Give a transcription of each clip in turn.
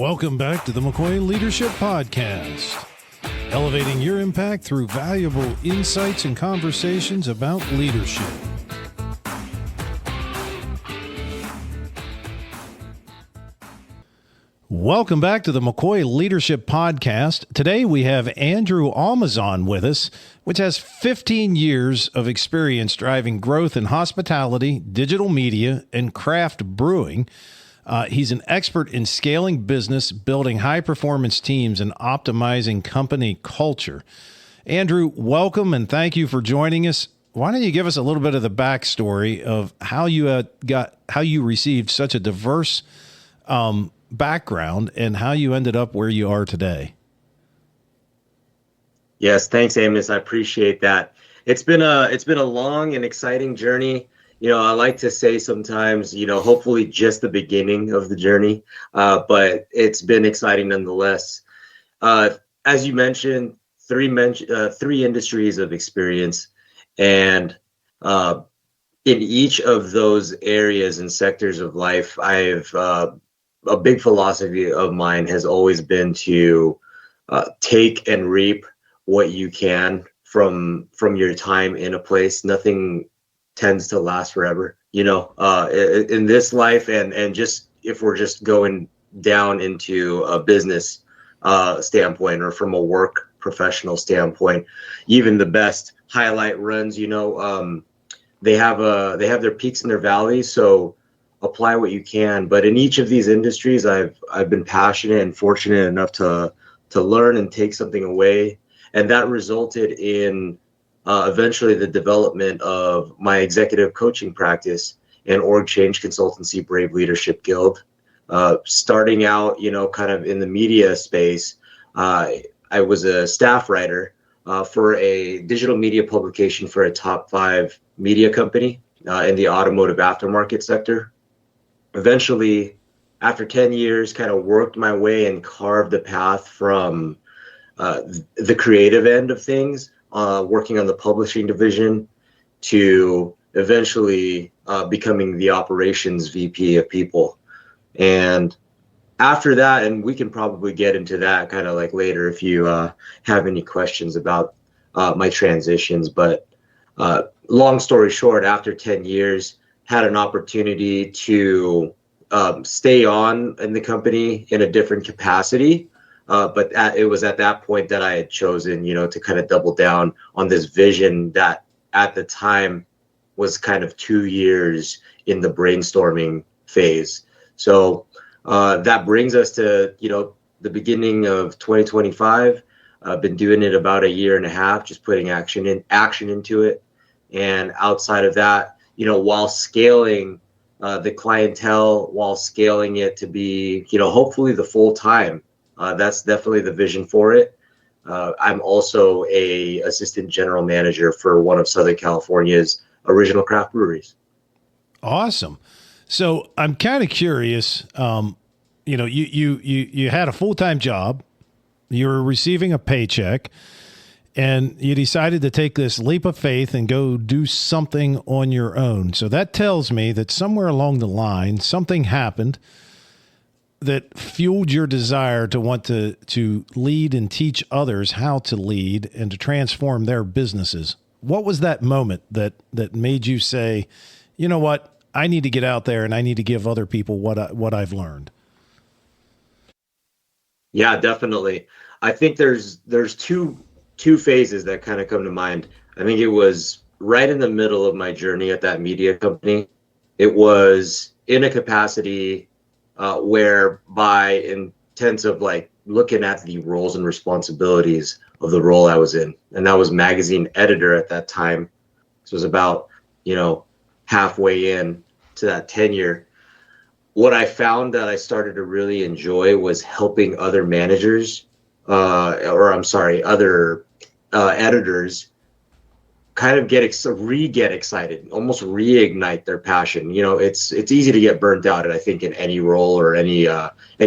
Welcome back to the McCoy Leadership Podcast, elevating your impact through valuable insights and conversations about leadership. Welcome back to the McCoy Leadership Podcast. Today we have Andrew Almazan with us, which has 15 years of experience driving growth in hospitality, digital media, and craft brewing. He's an expert in scaling business, building high-performance teams, and optimizing company culture. Andrew, welcome and thank you for joining us. Why don't you give us a little bit of the backstory of how you received such a diverse background and how you ended up where you are today? Yes, thanks, Amos. I appreciate that. It's been a long and exciting journey. I like to say sometimes, hopefully just the beginning of the journey, but it's been exciting nonetheless. As you mentioned, three industries of experience, and in each of those areas and sectors of life, I've a big philosophy of mine has always been to take and reap what you can from your time in a place. Nothing tends to last forever, in this life, and just if we're just going down into a business standpoint or from a work professional standpoint, even the best highlight runs, they have their peaks and their valleys. So apply what you can. But in each of these industries, I've been passionate and fortunate enough to learn and take something away, and that resulted in eventually the development of my executive coaching practice and org change consultancy, Bravery Leadership Guild. Starting out, kind of in the media space, I was a staff writer for a digital media publication for a top 5 media company in the automotive aftermarket sector. Eventually, after 10 years, kind of worked my way and carved a path from the creative end of things, working on the publishing division, to eventually becoming the operations VP of people. And after that, and we can probably get into that kind of like later if you have any questions about my transitions. But long story short, after 10 years, had an opportunity to stay on in the company in a different capacity. But it was at that point that I had chosen, to kind of double down on this vision that at the time was kind of 2 years in the brainstorming phase. So that brings us to, the beginning of 2025. I've been doing it about 1.5 years, just putting action into it. And outside of that, while scaling the clientele, while scaling it to be, hopefully the full time, that's definitely the vision for it. I'm also a assistant general manager for one of Southern California's original craft breweries. Awesome. So I'm kind of curious. You had a full-time job, you were receiving a paycheck, and you decided to take this leap of faith and go do something on your own. So that tells me that somewhere along the line, something happened that fueled your desire to want to lead and teach others how to lead and to transform their businesses. What was that moment that made you say, you know what, I need to get out there and I need to give other people what I've learned? Yeah, definitely. I think there's two phases that kind of come to mind. I think it was right in the middle of my journey at that media company. It was in a capacity whereby, in sense of like looking at the roles and responsibilities of the role I was in, and that was magazine editor at that time. This was about, halfway in to that tenure. What I found that I started to really enjoy was helping other managers, other editors kind of get excited, almost reignite their passion. It's easy to get burnt out, I think, in any role or any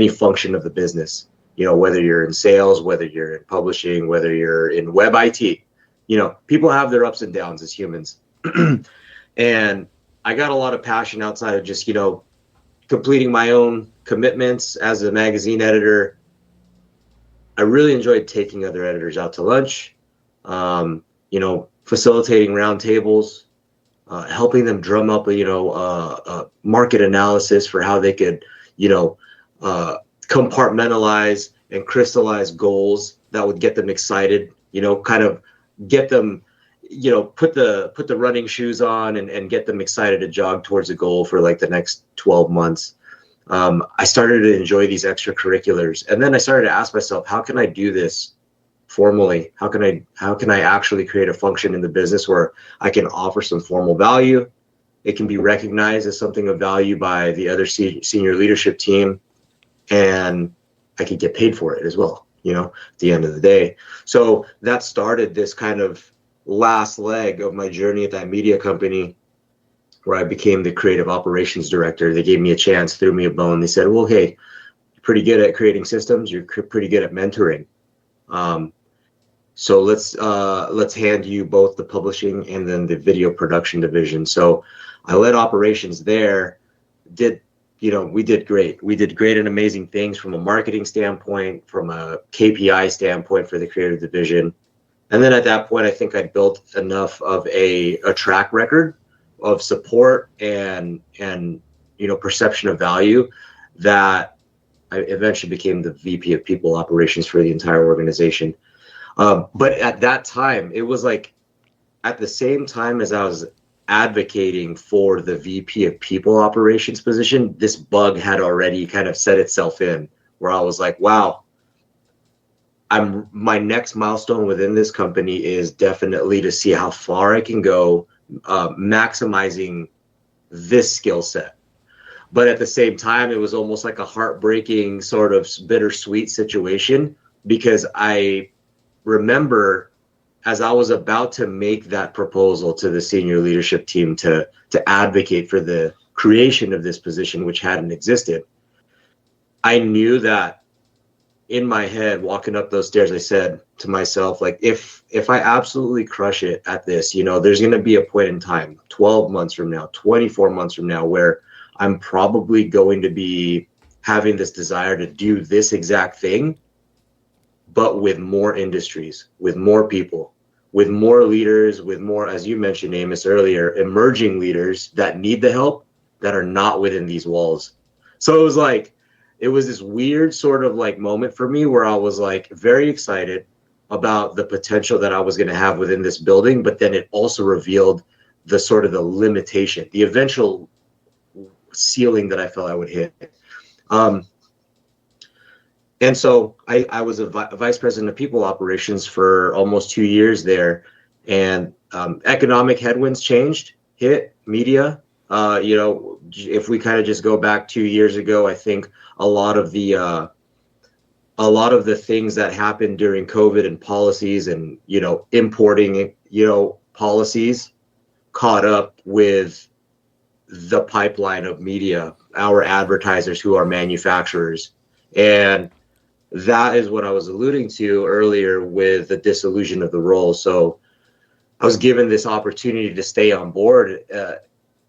function of the business. Whether you're in sales, whether you're in publishing, whether you're in web IT, people have their ups and downs as humans. And I got a lot of passion outside of just, completing my own commitments as a magazine editor, I really enjoyed taking other editors out to lunch, facilitating roundtables, helping them drum up a market analysis for how they could, compartmentalize and crystallize goals that would get them excited, kind of get them, put the running shoes on and get them excited to jog towards a goal for like the next 12 months. I started to enjoy these extracurriculars, and then I started to ask myself, how can I do this formally? How can I actually create a function in the business where I can offer some formal value? It can be recognized as something of value by the other senior leadership team, and I could get paid for it as well, at the end of the day. So that started this kind of last leg of my journey at that media company, where I became the creative operations director. They gave me a chance, threw me a bone. They said, well, hey, you're pretty good at creating systems. You're pretty good at mentoring. So let's hand you both the publishing and then the video production division. So I led operations there. We did great. We did great and amazing things from a marketing standpoint, from a KPI standpoint for the creative division. And then at that point, I think I built enough of a track record of support and perception of value that I eventually became the VP of people operations for the entire organization. But at that time, it was like at the same time as I was advocating for the VP of people operations position, this bug had already kind of set itself in, where I was like, wow, my next milestone within this company is definitely to see how far I can go, maximizing this skill set. But at the same time, it was almost like a heartbreaking sort of bittersweet situation, because I remember as I was about to make that proposal to the senior leadership team to advocate for the creation of this position, which hadn't existed, I knew that in my head, walking up those stairs, I said to myself, like, if I absolutely crush it at this, there's going to be a point in time, 12 months from now, 24 months from now, where I'm probably going to be having this desire to do this exact thing, but with more industries, with more people, with more leaders, with more, as you mentioned, Amos, earlier, emerging leaders that need the help that are not within these walls. So it was this weird sort of like moment for me where I was like very excited about the potential that I was going to have within this building, but then it also revealed the sort of the limitation, the eventual ceiling that I felt I would hit. And so I was a vice president of people operations for almost 2 years there, and economic headwinds hit media. If we kind of just go back 2 years ago, I think a lot of the things that happened during COVID and policies and, importing, policies caught up with the pipeline of media, our advertisers who are manufacturers. And that is what I was alluding to earlier with the disillusion of the role. So I was given this opportunity to stay on board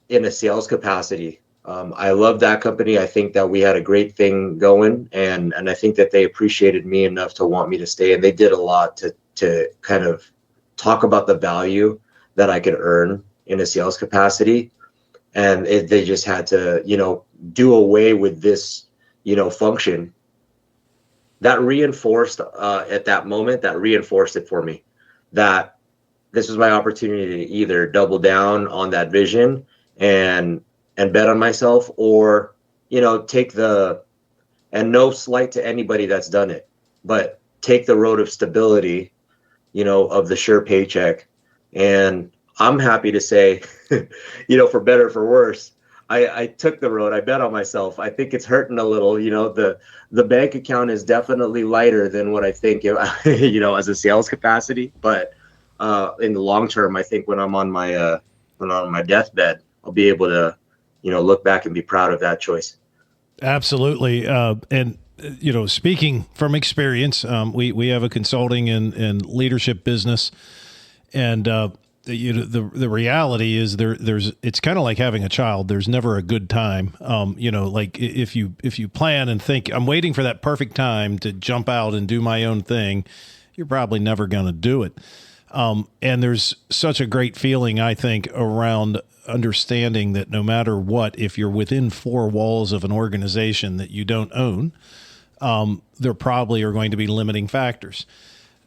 in a sales capacity. I love that company. I think that we had a great thing going, and I think that they appreciated me enough to want me to stay. And they did a lot to kind of talk about the value that I could earn in a sales capacity. And they just had to, do away with this, function. That reinforced at that moment, that reinforced it for me, that this was my opportunity to either double down on that vision and bet on myself, or, take and no slight to anybody that's done it, but take the road of stability, of the sure paycheck. And I'm happy to say, for better or for worse, I took the road. I bet on myself. I think it's hurting a little. The bank account is definitely lighter than what I think, as a sales capacity. But in the long term, I think when I'm on my deathbed, I'll be able to, look back and be proud of that choice. Absolutely. And speaking from experience, we have a consulting and leadership business, and the reality is there's it's kind of like having a child. There's never a good time. Like if you plan and think I'm waiting for that perfect time to jump out and do my own thing, you're probably never going to do it. And there's such a great feeling, I think, around understanding that no matter what, if you're within four walls of an organization that you don't own, there probably are going to be limiting factors.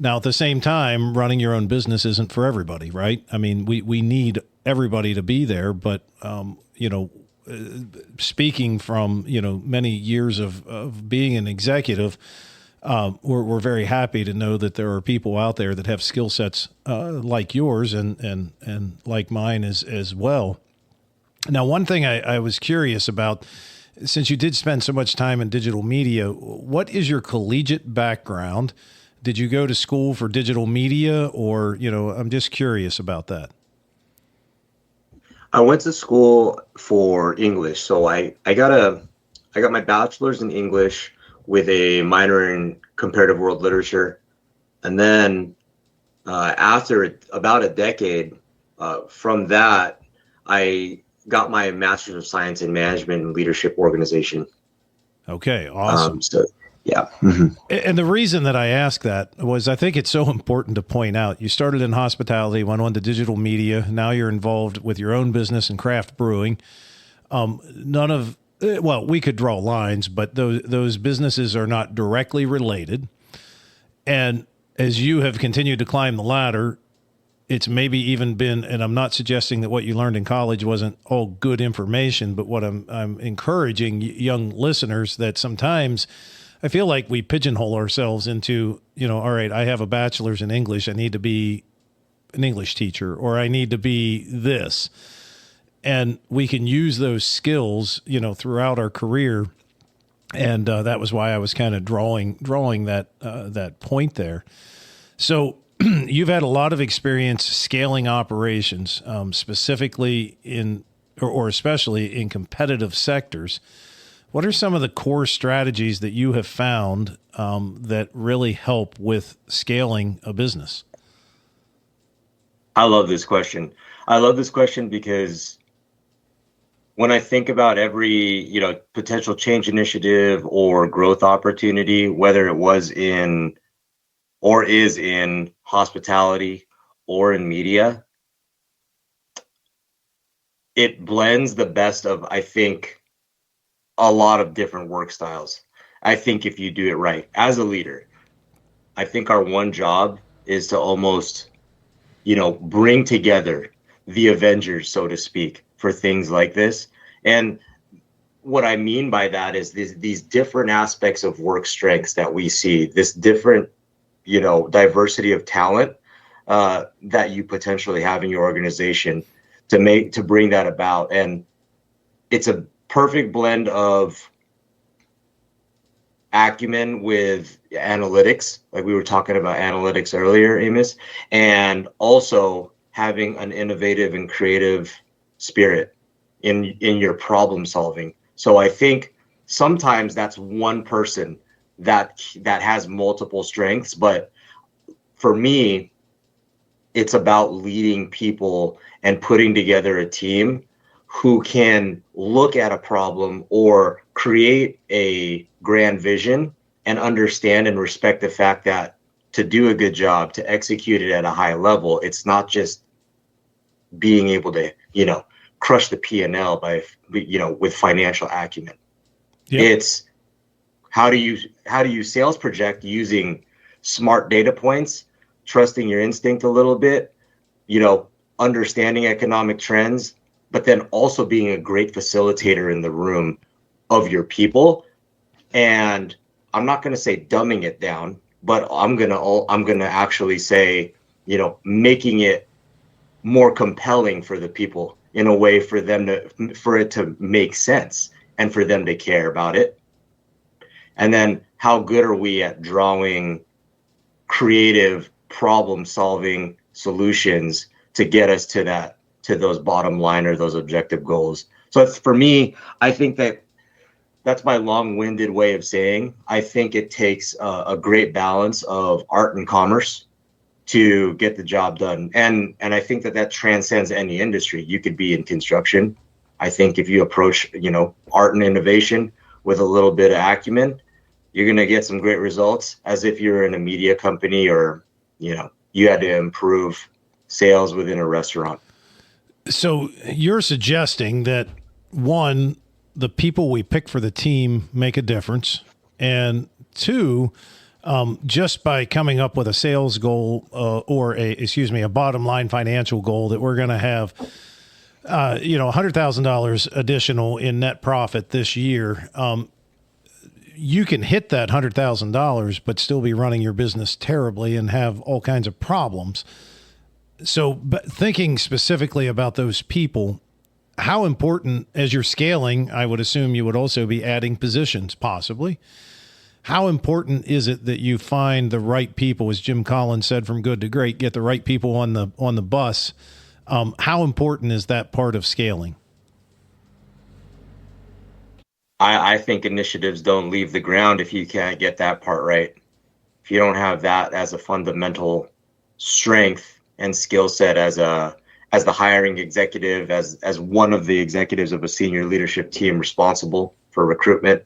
Now, at the same time, running your own business isn't for everybody, right? I mean, we need everybody to be there, but, speaking from, many years of being an executive, we're very happy to know that there are people out there that have skill sets like yours and like mine as well. Now, one thing I was curious about, since you did spend so much time in digital media, what is your collegiate background? Did you go to school for digital media, or, I'm just curious about that. I went to school for English. So I got my bachelor's in English with a minor in comparative world literature. And then after about a decade from that, I got my master's of science in management and leadership organization. Okay, awesome. Yeah. And the reason that I ask that was I think it's so important to point out. You started in hospitality, went on to digital media. Now you're involved with your own business and craft brewing. We could draw lines, but those businesses are not directly related. And as you have continued to climb the ladder, it's maybe even been, and I'm not suggesting that what you learned in college wasn't all good information, but what I'm encouraging young listeners that sometimes I feel like we pigeonhole ourselves into, all right, I have a bachelor's in English. I need to be an English teacher, or I need to be this. And we can use those skills, throughout our career. And that was why I was kind of drawing that point there. So you've had a lot of experience scaling operations, specifically or especially in competitive sectors. What are some of the core strategies that you have found that really help with scaling a business? I love this question. Because when I think about every, potential change initiative or growth opportunity, whether it was in or is in hospitality or in media, it blends the best of, I think, a lot of different work styles. I think if you do it right as a leader, I think our one job is to almost, bring together the Avengers, so to speak, for things like this. And what I mean by that is these different aspects of work strengths that we see, this different, diversity of talent that you potentially have in your organization to bring that about. And it's a perfect blend of acumen with analytics, like we were talking about analytics earlier, Amos, and also having an innovative and creative spirit in your problem solving. So I think sometimes that's one person that has multiple strengths, but for me, it's about leading people and putting together a team who can look at a problem or create a grand vision and understand and respect the fact that to do a good job, to execute it at a high level, it's not just being able to, crush the P&L with financial acumen. Yep. It's how do you sales project using smart data points, trusting your instinct a little bit, understanding economic trends, but then also being a great facilitator in the room of your people. And I'm not going to say dumbing it down, but I'm going to actually say, making it more compelling for the people in a way for it to make sense and for them to care about it. And then how good are we at drawing creative problem solving solutions to get us to those bottom line or those objective goals. So for me, I think that's my long-winded way of saying, I think it takes a great balance of art and commerce to get the job done. And I think that transcends any industry. You could be in construction. I think if you approach, art and innovation with a little bit of acumen, you're going to get some great results, as if you're in a media company or, you had to improve sales within a restaurant. So you're suggesting that, one, the people we pick for the team make a difference, and two, just by coming up with a sales goal or a bottom line financial goal, that we're going to have, $100,000 additional in net profit this year. You can hit that $100,000, but still be running your business terribly and have all kinds of problems. So, but thinking specifically about those people, how important, as you're scaling, I would assume you would also be adding positions, possibly. How important is it that you find the right people, as Jim Collins said, from good to great, get the right people on the bus? How important is that part of scaling? I think initiatives don't leave the ground if you can't get that part right. If you don't have that as a fundamental strength and skill set as the hiring executive, as one of the executives of a senior leadership team responsible for recruitment,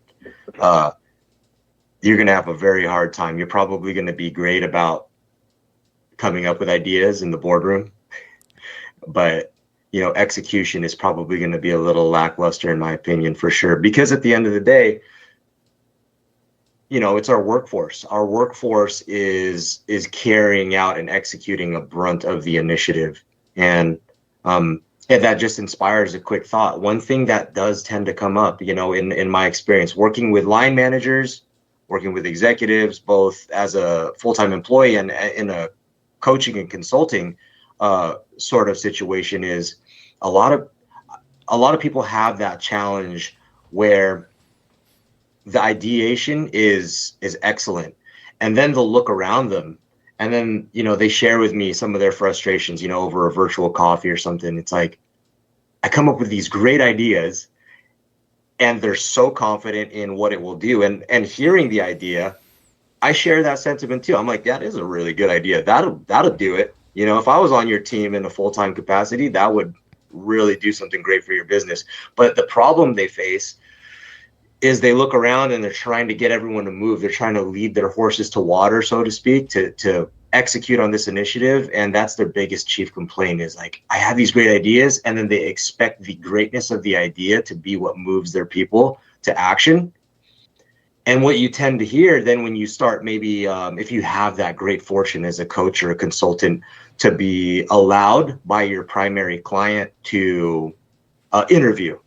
you're going to have a very hard time. You're probably going to be great about coming up with ideas in the boardroom, but execution is probably going to be a little lackluster, in my opinion, for sure. Because at the end of the day, it's our workforce. Our workforce is carrying out and executing a brunt of the initiative. And that just inspires a quick thought. One thing that does tend to come up, in my experience, working with line managers, working with executives, both as a full-time employee and in a coaching and consulting sort of situation, is a lot of people have that challenge where the ideation is excellent, and then they'll look around them, and then they share with me some of their frustrations over a virtual coffee or something. It's like, I come up with these great ideas and they're so confident in what it will do, and hearing the idea, I share that sentiment too. I'm like, that is a really good idea. That'll do it. If I was on your team in a full-time capacity, that would really do something great for your business. But the problem they face is they look around and they're trying to get everyone to move. They're trying to lead their horses to water, so to speak, to execute on this initiative. And that's their biggest chief complaint, is like, I have these great ideas, and then they expect the greatness of the idea to be what moves their people to action. And what you tend to hear then, when you start, maybe if you have that great fortune as a coach or a consultant to be allowed by your primary client to interview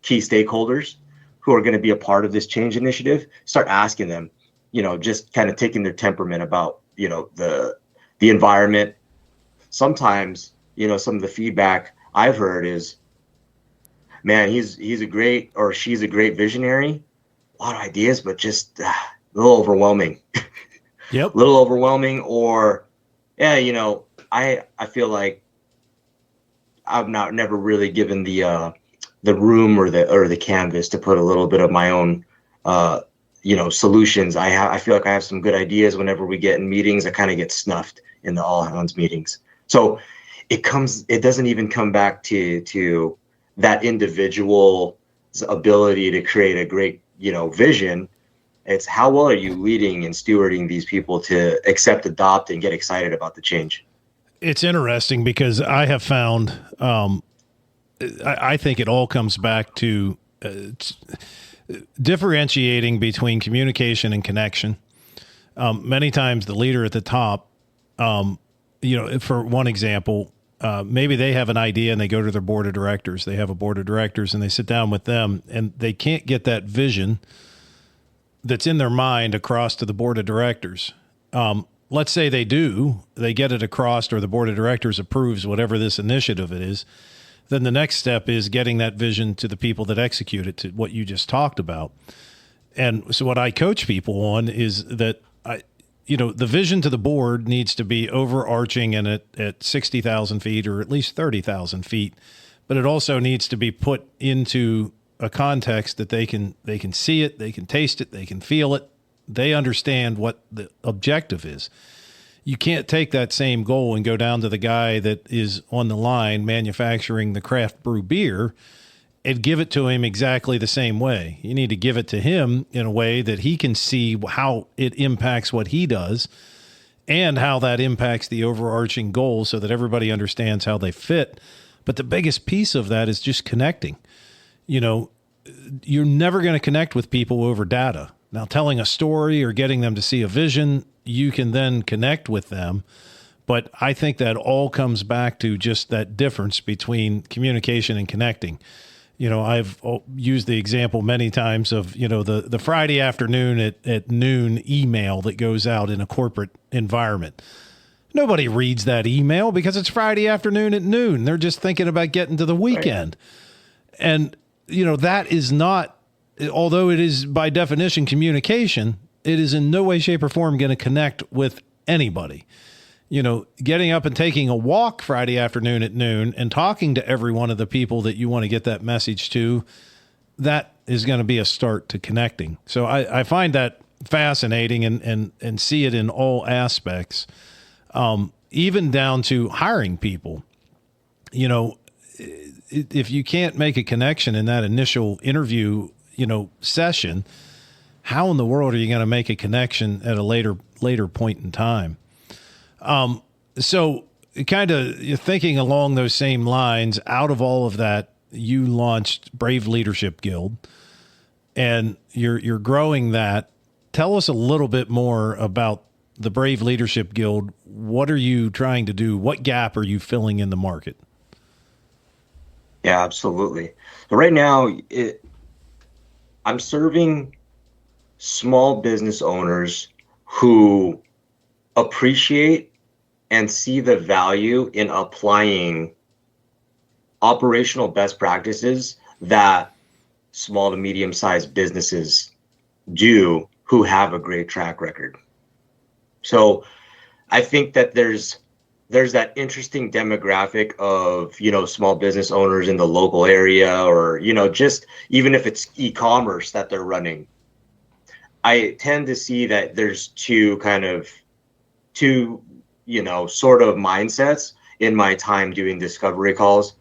key stakeholders who are going to be a part of this change initiative, start asking them, just kind of taking their temperament about, the environment. Sometimes, some of the feedback I've heard is, man, he's a great, or she's a great visionary. A lot of ideas, but just a little overwhelming. Yep. A little overwhelming, or I feel like I've never really given the room or the canvas to put a little bit of my own solutions. I feel like I have some good ideas. Whenever we get in meetings, I kind of get snuffed in the all hands meetings. So it doesn't even come back to that individual's ability to create a great vision. It's how well are you leading and stewarding these people to accept, adopt, and get excited about the change. It's interesting because I have found, I think it all comes back to differentiating between communication and connection. Many times the leader at the top, for one example, maybe they have an idea and they go to their board of directors. They have a board of directors and they sit down with them, and they can't get that vision that's in their mind across to the board of directors. Let's say they get it across, or the board of directors approves whatever this initiative it is. Then the next step is getting that vision to the people that execute it, to what you just talked about. And so what I coach people on is that the vision to the board needs to be overarching and at 60,000 feet or at least 30,000 feet, but it also needs to be put into a context that they can see it, they can taste it, they can feel it, they understand what the objective is. You can't take that same goal and go down to the guy that is on the line manufacturing the craft brew beer and give it to him exactly the same way. You need to give it to him in a way that he can see how it impacts what he does and how that impacts the overarching goal so that everybody understands how they fit. But the biggest piece of that is just connecting. You know, you're never going to connect with people over data. Now, telling a story or getting them to see a vision, you can then connect with them. But I think that all comes back to just that difference between communication and connecting. You know, I've used the example many times of, you know, the Friday afternoon at noon email that goes out in a corporate environment. Nobody reads that email because it's Friday afternoon at noon. They're just thinking about getting to the weekend. Right. And, you know, that is not, although it is by definition communication, it is in no way, shape, or form going to connect with anybody. You know, getting up and taking a walk Friday afternoon at noon and talking to every one of the people that you want to get that message to, that is going to be a start to connecting. So I find that fascinating and see it in all aspects, even down to hiring people. You know, if you can't make a connection in that initial interview, you know, session, how in the world are you going to make a connection at a later point in time? So kind of thinking along those same lines, out of all of that, you launched Brave Leadership Guild and you're growing that. Tell us a little bit more about the Brave Leadership Guild. What are you trying to do? What gap are you filling in the market? Yeah, absolutely. So right now, I'm serving small business owners who appreciate and see the value in applying operational best practices that small to medium-sized businesses do who have a great track record. So I think that there's that interesting demographic of, you know, small business owners in the local area, or, you know, just even if it's e-commerce that they're running. I tend to see that there's two, you know, sort of mindsets in my time doing discovery calls.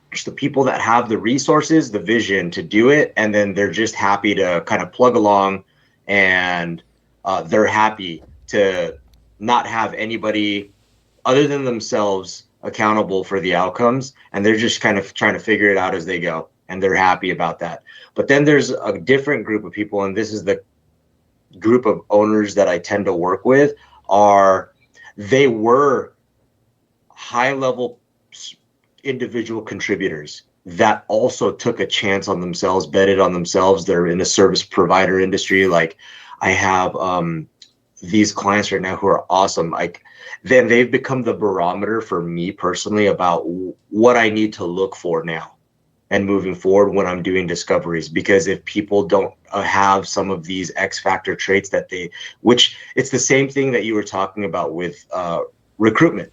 There's the people that have the resources, the vision to do it, and then they're just happy to kind of plug along, and they're happy to not have anybody other than themselves accountable for the outcomes, and they're just kind of trying to figure it out as they go, and they're happy about that. But then there's a different group of people, and this is the group of owners that I tend to work with, they were high-level individual contributors that also took a chance on themselves, betted on themselves. They're in the service provider industry. Like, I have these clients right now who are awesome. Then they've become the barometer for me personally about what I need to look for now and moving forward when I'm doing discoveries. Because if people don't have some of these X factor traits which it's the same thing that you were talking about with recruitment.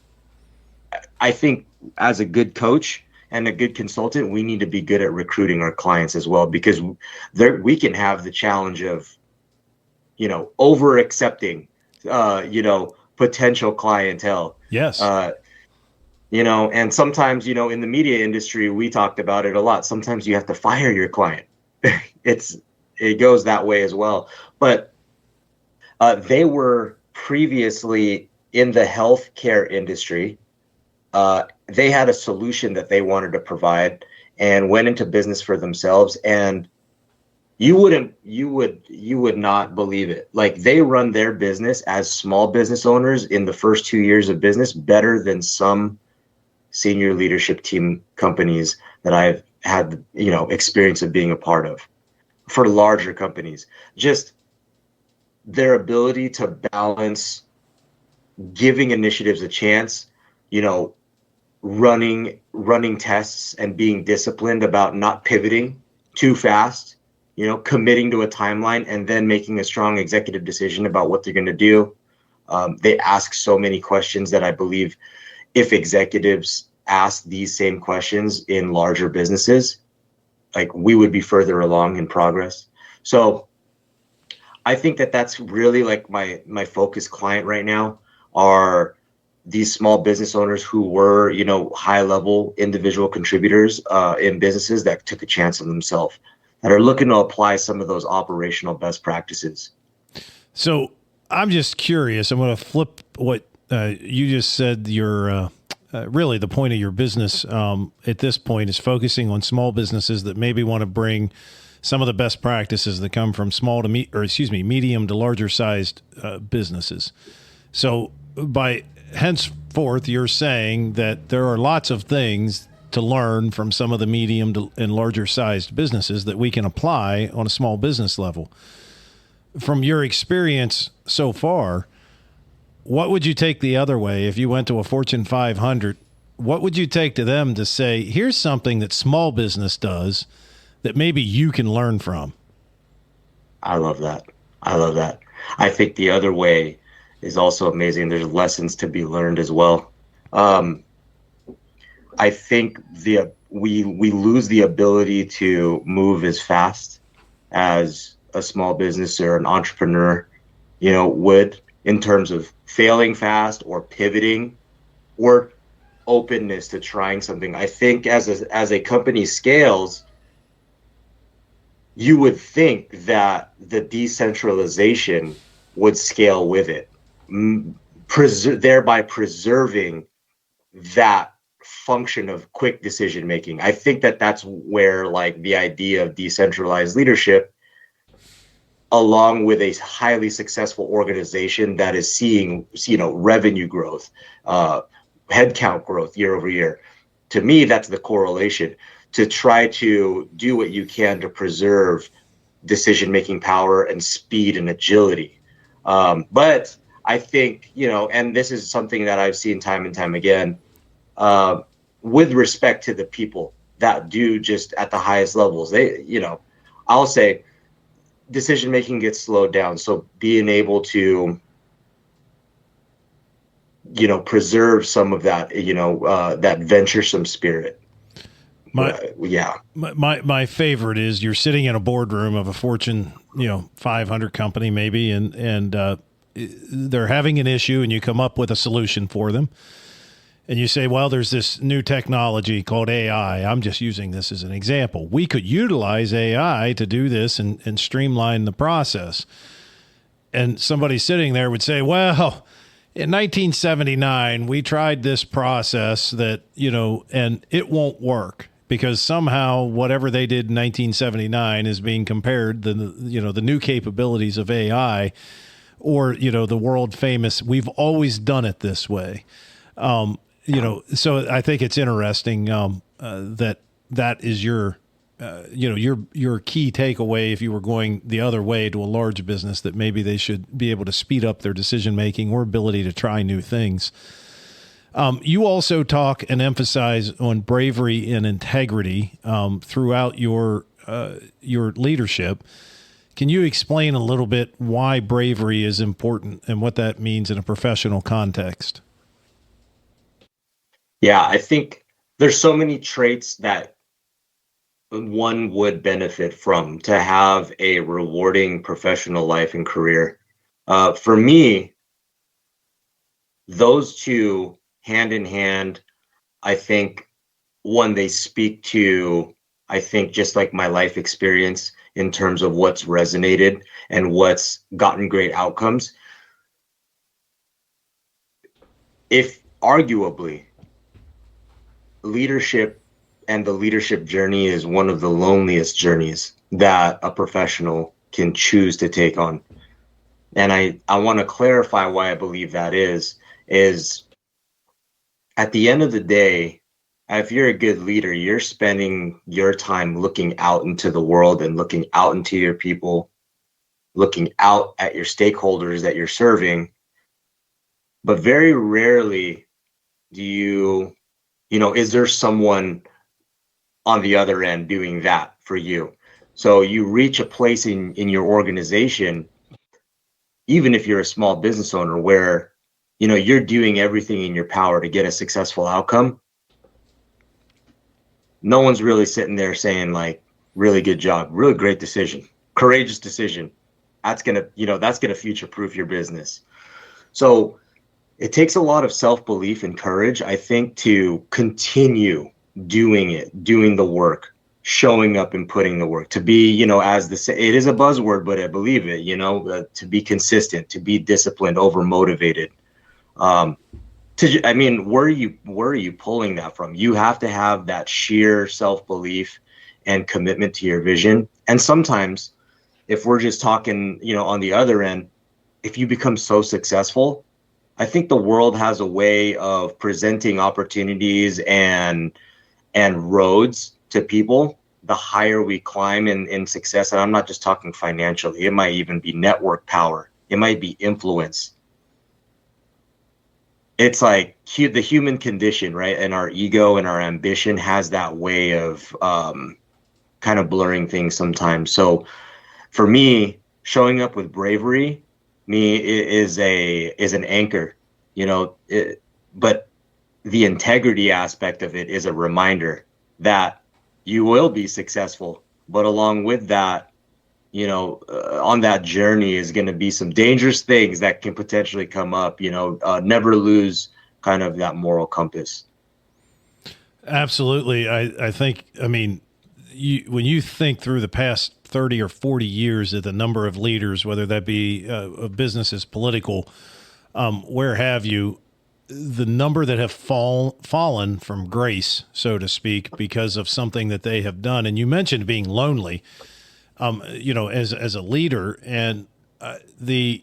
I think as a good coach and a good consultant, we need to be good at recruiting our clients as well, because we can have the challenge of, you know, over accepting, you know, potential clientele. Yes. You know, and sometimes, you know, in the media industry, we talked about it a lot. Sometimes you have to fire your client. It goes that way as well. But they were previously in the healthcare industry. They had a solution that they wanted to provide and went into business for themselves. And you would not believe it. Like, they run their business as small business owners in the first 2 years of business better than some senior leadership team companies that I've had, you know, experience of being a part of for larger companies. Just their ability to balance giving initiatives a chance, you know, running tests and being disciplined about not pivoting too fast, you know, committing to a timeline and then making a strong executive decision about what they're going to do. They ask so many questions that I believe if executives ask these same questions in larger businesses, like, we would be further along in progress. So I think that that's really like my focus client right now. are these small business owners who were, high level individual contributors in businesses that took a chance on themselves, that are looking to apply some of those operational best practices. So I'm just curious. I'm going to flip what you just said. Your really the point of your business at this point is focusing on small businesses that maybe want to bring some of the best practices that come from medium to larger sized businesses. So by henceforth, you're saying that there are lots of things to learn from some of the medium to, and larger sized businesses that we can apply on a small business level. From your experience so far, what would you take the other way if you went to a Fortune 500? What would you take to them to say, here's something that small business does that maybe you can learn from? I love that. I think the other way is also amazing. There's lessons to be learned as well. I think we lose the ability to move as fast as a small business or an entrepreneur, would, in terms of failing fast or pivoting or openness to trying something. I think as a company scales, you would think that the decentralization would scale with it, thereby preserving that function of quick decision making. I think that that's where the idea of decentralized leadership, along with a highly successful organization that is seeing revenue growth, headcount growth year over year, to me that's the correlation, to try to do what you can to preserve decision-making power and speed and agility. But I think, and this is something that I've seen time and time again, with respect to the people that do just at the highest levels, I'll say decision-making gets slowed down. So being able to, preserve some of that, that venturesome spirit. My favorite is you're sitting in a boardroom of a Fortune 500 company maybe, and they're having an issue, and you come up with a solution for them, and you say, well, there's this new technology called AI. I'm just using this as an example. We could utilize AI to do this and streamline the process. And somebody sitting there would say, well, in 1979 we tried this process that and it won't work, because somehow whatever they did in 1979 is being compared to the new capabilities of AI, or the world famous, we've always done it this way. So I think it's interesting that is your key takeaway if you were going the other way to a large business, that maybe they should be able to speed up their decision making or ability to try new things. You also talk and emphasize on bravery and integrity throughout your leadership. Can you explain a little bit why bravery is important and what that means in a professional context? Yeah, I think there's so many traits that one would benefit from to have a rewarding professional life and career. For me, those two hand in hand, I think, one, they speak to, I think, just like my life experience in terms of what's resonated and what's gotten great outcomes. If arguably leadership and the leadership journey is one of the loneliest journeys that a professional can choose to take on. And I want to clarify why I believe that is at the end of the day, if you're a good leader, you're spending your time looking out into the world and looking out into your people, looking out at your stakeholders that you're serving. But very rarely do you, is there someone on the other end doing that for you? So you reach a place in your organization, even if you're a small business owner, where you're doing everything in your power to get a successful outcome. No one's really sitting there saying really good job, really great decision, courageous decision. That's gonna future-proof your business. So it takes a lot of self-belief and courage, I think, to continue doing the work, showing up and putting the work, to be, it is a buzzword, but I believe it, to be consistent, to be disciplined, over motivated. Where are you pulling that from? You have to have that sheer self-belief and commitment to your vision. And sometimes, if we're just talking, on the other end, if you become so successful, I think the world has a way of presenting opportunities and roads to people the higher we climb in success. And I'm not just talking financially. It might even be network power. It might be influence. It's like the human condition, right? And our ego and our ambition has that way of kind of blurring things sometimes. So for me, showing up with bravery, is an anchor, but the integrity aspect of it is a reminder that you will be successful. But along with that, on that journey is going to be some dangerous things that can potentially come up, never lose kind of that moral compass. Absolutely. I think, when you think through the past 30 or 40 years of the number of leaders, whether that be of businesses, political, where have you, the number that have fallen from grace, so to speak, because of something that they have done. And you mentioned being lonely, as a leader. And the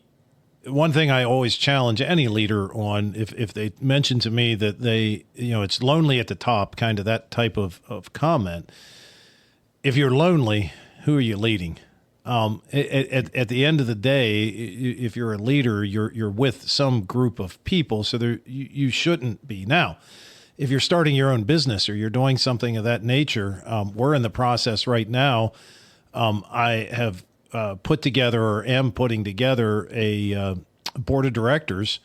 one thing I always challenge any leader on, if they mention to me that they, it's lonely at the top, kind of that type of comment. If you're lonely, who are you leading? At the end of the day, if you're a leader, you're with some group of people, so you shouldn't be. Now, if you're starting your own business or you're doing something of that nature, we're in the process right now. I have put together, or am putting together, a board of directors,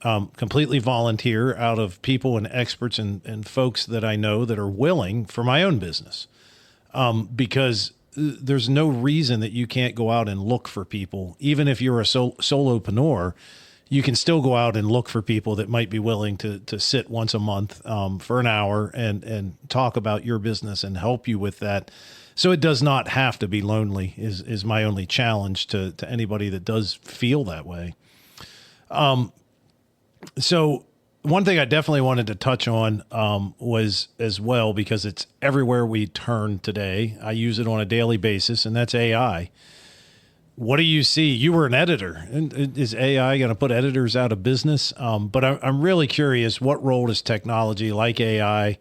completely volunteer, out of people and experts and folks that I know that are willing, for my own business. Because there's no reason that you can't go out and look for people. Even if you're a solopreneur, you can still go out and look for people that might be willing to sit once a month for an hour and talk about your business and help you with that. So it does not have to be lonely is my only challenge to anybody that does feel that way. So one thing I definitely wanted to touch on was, as well, because it's everywhere we turn today. I use it on a daily basis, and that's AI. What do you see? You were an editor. Is AI going to put editors out of business? But I'm really curious, what role does technology like AI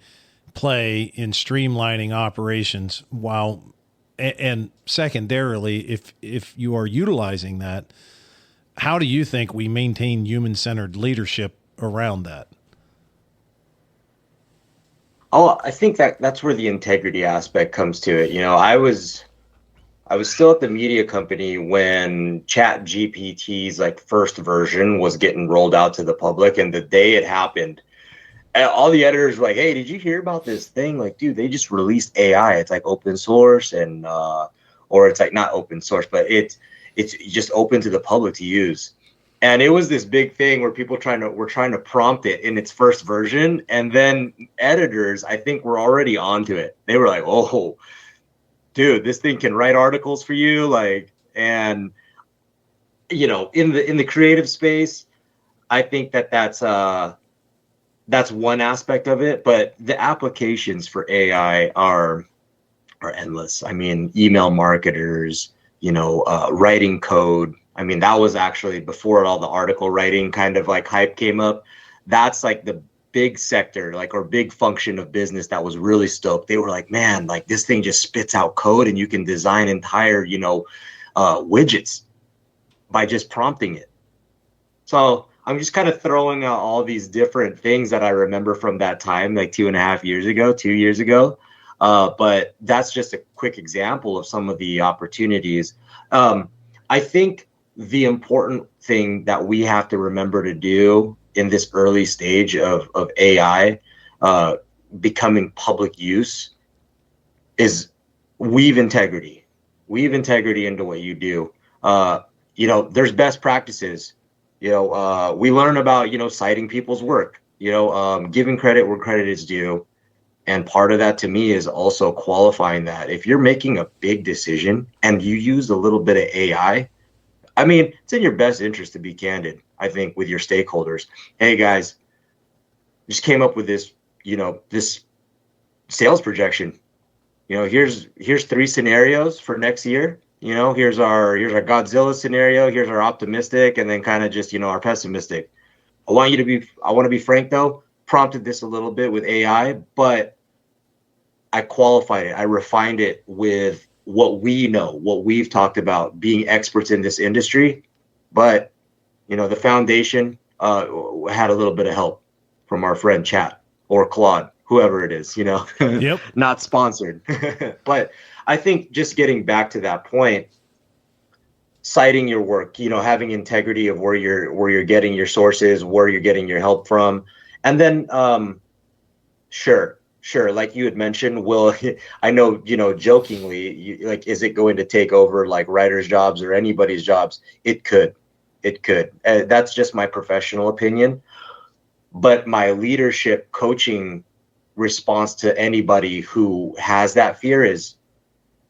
play in streamlining operations? And secondarily, if you are utilizing that, how do you think we maintain human-centered leadership around that? Oh, I think that's where the integrity aspect comes to it. I was still at the media company when Chat GPT's first version was getting rolled out to the public, and the day it happened, all the editors were like, "Hey, did you hear about this thing? Dude, they just released AI. It's open source, and or it's not open source, but it's just open to the public to use." And it was this big thing where people were trying to prompt it in its first version, and then editors, I think, were already onto it. They were like, "Oh, dude, this thing can write articles for you." And in the creative space, I think that's one aspect of it, but the applications for AI are endless. Email marketers, writing code. That was actually before all the article writing kind of hype came up. That's the big sector, or big function of business that was really stoked. They were like, "Man, this thing just spits out code and you can design entire, widgets by just prompting it." So I'm just kind of throwing out all these different things that I remember from that time, 2 years ago. But that's just a quick example of some of the opportunities. I think the important thing that we have to remember to do in this early stage of AI becoming public use is weave integrity into what you do. There's best practices. We learn about, citing people's work, giving credit where credit is due. And part of that to me is also qualifying that. If you're making a big decision and you use a little bit of I mean, it's in your best interest to be candid, I think, with your stakeholders. Hey guys, just came up with this, this sales projection. Here's 3 scenarios for next year. Here's our Godzilla scenario, here's our optimistic, and then kind of just, our pessimistic. I want to be frank though, prompted this a little bit with AI, but I qualified it. I refined it with what we know, what we've talked about, being experts in this industry. But, the foundation had a little bit of help from our friend Chat or Claude, whoever it is, Yep. Not sponsored. But I think just getting back to that point, citing your work, having integrity of where you're getting your sources, where you're getting your help from. And then, sure. Like you had mentioned, I know, jokingly, is it going to take over like writers' jobs or anybody's jobs? It could. That's just my professional opinion. But my leadership coaching response to anybody who has that fear is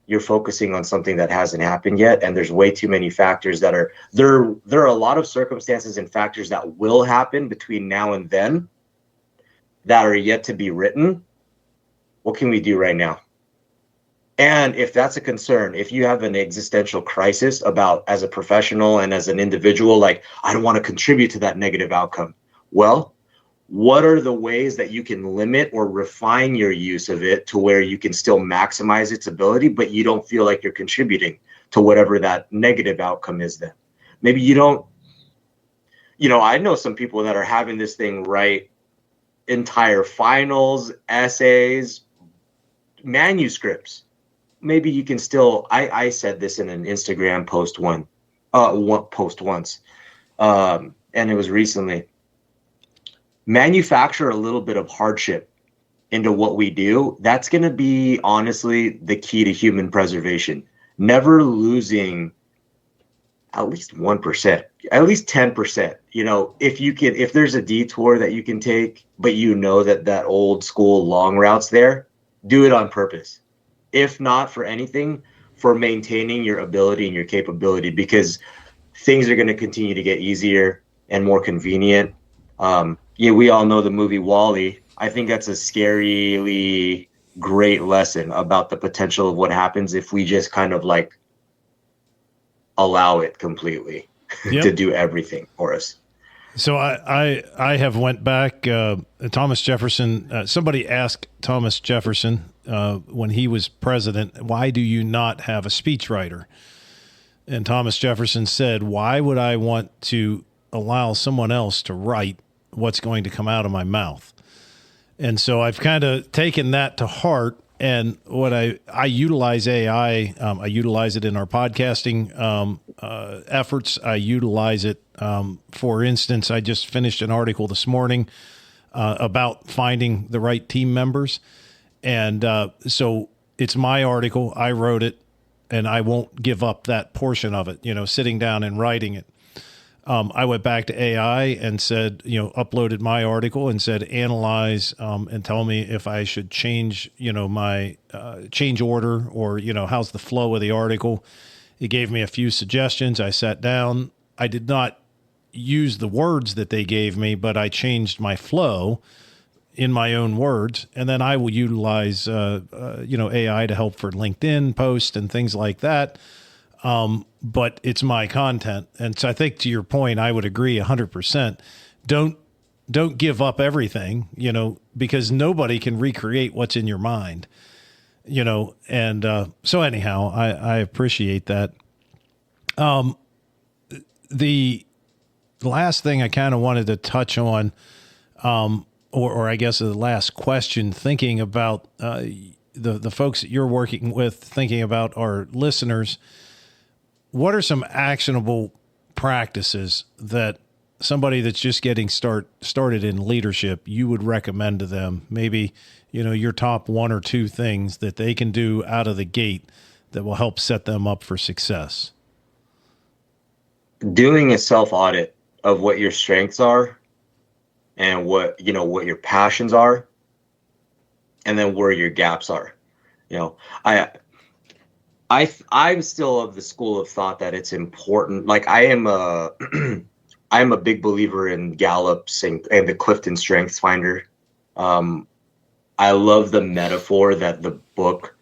you're focusing on something that hasn't happened yet. And there's way too many factors that are there. There are a lot of circumstances and factors that will happen between now and then that are yet to be written. What can we do right now? And if that's a concern, if you have an existential crisis about as a professional and as an individual, like, I don't want to contribute to that negative outcome. Well, what are the ways that you can limit or refine your use of it to where you can still maximize its ability, but you don't feel like you're contributing to whatever that negative outcome is then? Maybe you don't, I know some people that are having this thing write entire finals, essays, manuscripts. Maybe you can still, I said this in an Instagram post once, and it was recently. Manufacture a little bit of hardship into what we do. That's going to be honestly the key to human preservation. Never losing at least 1%, at least 10%. If there's a detour that you can take, but that old school long route's there, do it on purpose. If not for anything, for maintaining your ability and your capability, because things are going to continue to get easier and more convenient. We all know the movie WALL-E. I think that's a scarily great lesson about the potential of what happens if we just kind of like allow it completely to do everything for us. So I have went back, Thomas Jefferson, somebody asked Thomas Jefferson when he was president, why do you not have a speechwriter? And Thomas Jefferson said, why would I want to allow someone else to write what's going to come out of my mouth? And so I've kind of taken that to heart. And what I utilize AI, I utilize it in our podcasting efforts. I utilize it. For instance, I just finished an article this morning about finding the right team members. And so it's my article. I wrote it, and I won't give up that portion of it, sitting down and writing it. I went back to AI and said, uploaded my article and said, analyze and tell me if I should change, my change order or, how's the flow of the article. It gave me a few suggestions. I sat down. I did not use the words that they gave me, but I changed my flow in my own words. And then I will utilize, AI to help for LinkedIn posts and things like that. But it's my content. And so I think to your point, I would agree 100%. Don't give up everything, because nobody can recreate what's in your mind, and, so anyhow, I appreciate that. The last thing I kind of wanted to touch on, or I guess the last question, thinking about, the folks that you're working with, thinking about our listeners, what are some actionable practices that somebody that's just getting started in leadership you would recommend to them? Maybe, your top 1 or 2 things that they can do out of the gate that will help set them up for success. Doing a self-audit of what your strengths are and what your passions are, and then where your gaps are. I'm still of the school of thought that it's important. Like I am a I am a big believer in Gallup's and the Clifton Strengths Finder. I love the metaphor that the book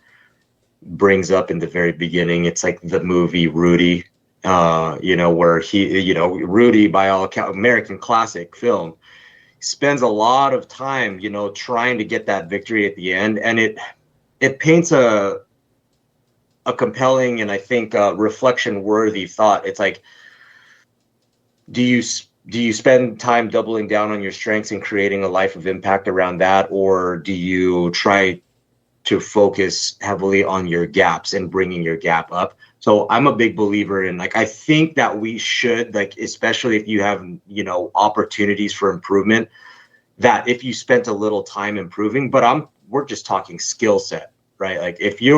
brings up in the very beginning. It's like the movie Rudy, where Rudy, by all account, American classic film, spends a lot of time, trying to get that victory at the end. And it paints a compelling and I think reflection worthy thought. It's like, do you spend time doubling down on your strengths and creating a life of impact around that? Or do you try to focus heavily on your gaps and bringing your gap up? So I'm a big believer in, like, I think that we should, like, especially if you have, opportunities for improvement, that if you spent a little time improving, but we're just talking skill set, right? Like if you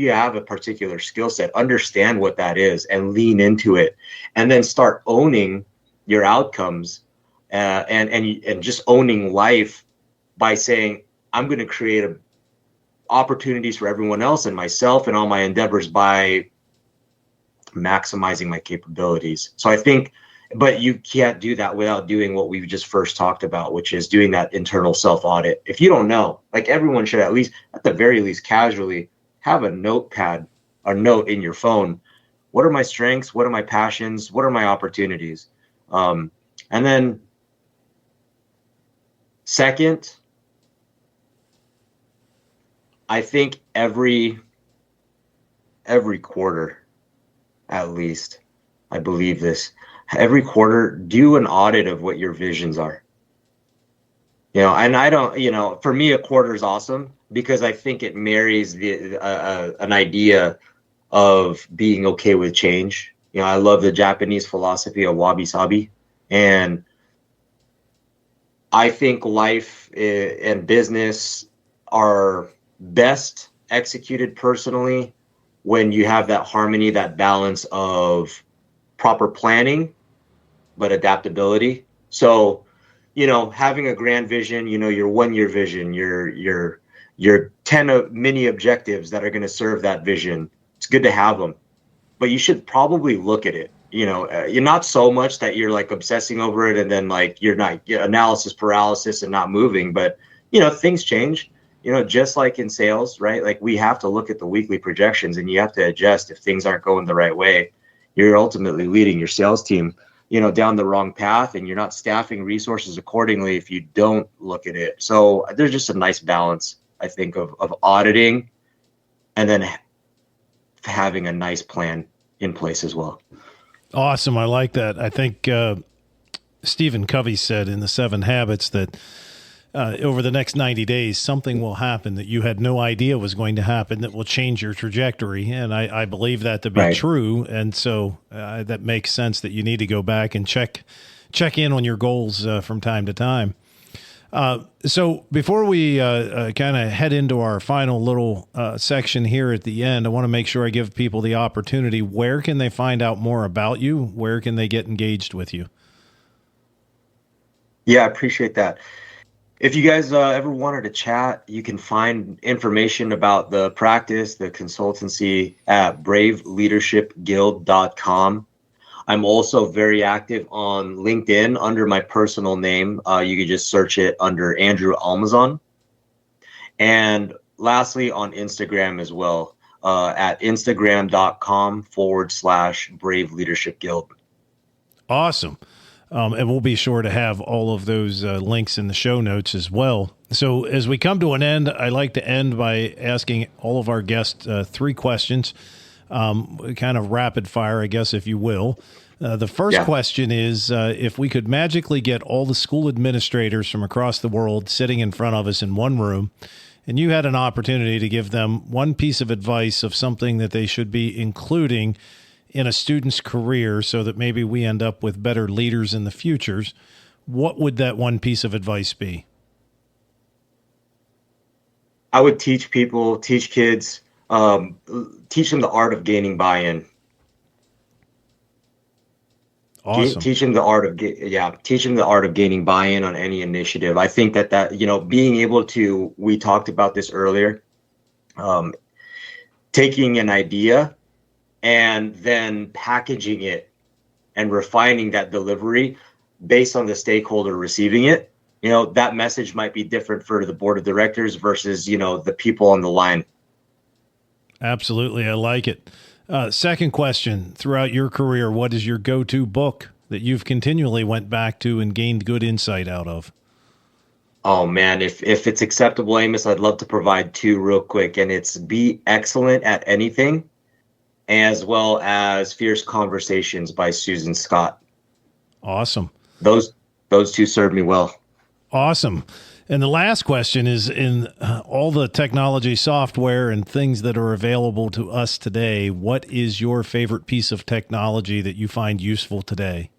have a particular skill set, understand what that is and lean into it, and then start owning your outcomes, and just owning life by saying, I'm going to create opportunities for everyone else and myself and all my endeavors by maximizing my capabilities. So I think, but you can't do that without doing what we just first talked about, which is doing that internal self-audit. If you don't know, like everyone should at the very least casually have a notepad or note in your phone. What are my strengths? What are my passions? What are my opportunities? And then second, I think every quarter, at least, I believe this, every quarter, do an audit of what your visions are. And I don't, for me, a quarter is awesome because I think it marries an idea of being okay with change. I love the Japanese philosophy of wabi-sabi, and I think life and business are best executed personally when you have that harmony, that balance of proper planning, but adaptability. So, having a grand vision, your 1-year vision, your 10 mini objectives that are going to serve that vision. It's good to have them, but you should probably look at it. You're not so much that you're like obsessing over it and then like you're not analysis paralysis and not moving, but things change. Just like in sales, right? Like we have to look at the weekly projections and you have to adjust if things aren't going the right way. You're ultimately leading your sales team, down the wrong path, and you're not staffing resources accordingly if you don't look at it. So there's just a nice balance, I think, of auditing and then having a nice plan in place as well. Awesome. I like that. I think Stephen Covey said in the 7 Habits that over the next 90 days, something will happen that you had no idea was going to happen that will change your trajectory. And I believe that to be Right. true. And so that makes sense that you need to go back and check in on your goals from time to time. So before we kind of head into our final little section here at the end, I want to make sure I give people the opportunity. Where can they find out more about you? Where can they get engaged with you? Yeah, I appreciate that. If you guys ever wanted to chat, you can find information about the practice, the consultancy at braveleadershipguild.com. I'm also very active on LinkedIn under my personal name. You can just search it under Andrew Almazan. And lastly, on Instagram as well, at instagram.com/Brave Leadership Guild. Awesome. And we'll be sure to have all of those links in the show notes as well. So as we come to an end, I like to end by asking all of our guests 3 questions, kind of rapid fire, I guess, if you will. The first question is, if we could magically get all the school administrators from across the world sitting in front of us in one room, and you had an opportunity to give them one piece of advice of something that they should be including in a student's career so that maybe we end up with better leaders in the futures, what would that one piece of advice be? I would teach kids, teach them the art of gaining buy-in. Awesome. Teaching the art of teaching the art of gaining buy-in on any initiative. I think that being able to, we talked about this earlier, taking an idea and then packaging it and refining that delivery based on the stakeholder receiving it. That message might be different for the board of directors versus the people on the line. Absolutely, I like it. Second question: throughout your career, what is your go-to book that you've continually went back to and gained good insight out of? Oh man, if it's acceptable, Amos, I'd love to provide two real quick, and it's Be Excellent at Anything, as well as Fierce Conversations by Susan Scott. Awesome. Those two served me well. Awesome. And the last question is, in all the technology, software, and things that are available to us today, what is your favorite piece of technology that you find useful today?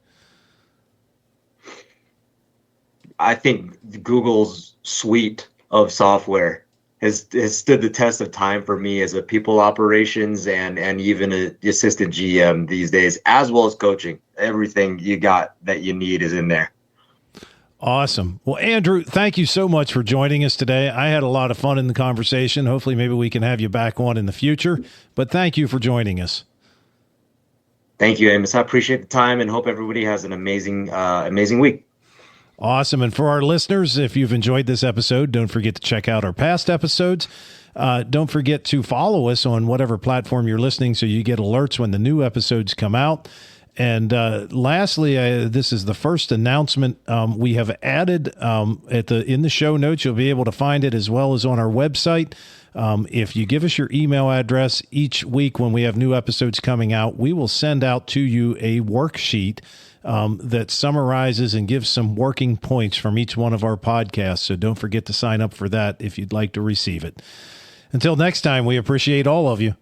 I think Google's suite of software has stood the test of time for me as a people operations and even an assistant GM these days, as well as coaching. Everything you got that you need is in there. Awesome. Well, Andrew, thank you so much for joining us today. I had a lot of fun in the conversation. Hopefully, maybe we can have you back on in the future, but thank you for joining us. Thank you, Amos. I appreciate the time and hope everybody has an amazing week. Awesome. And for our listeners, if you've enjoyed this episode, don't forget to check out our past episodes. Don't forget to follow us on whatever platform you're listening so you get alerts when the new episodes come out. And lastly, this is the first announcement we have added in the show notes. You'll be able to find it as well as on our website. If you give us your email address each week when we have new episodes coming out, we will send out to you a worksheet that summarizes and gives some working points from each one of our podcasts. So don't forget to sign up for that if you'd like to receive it. Until next time, we appreciate all of you.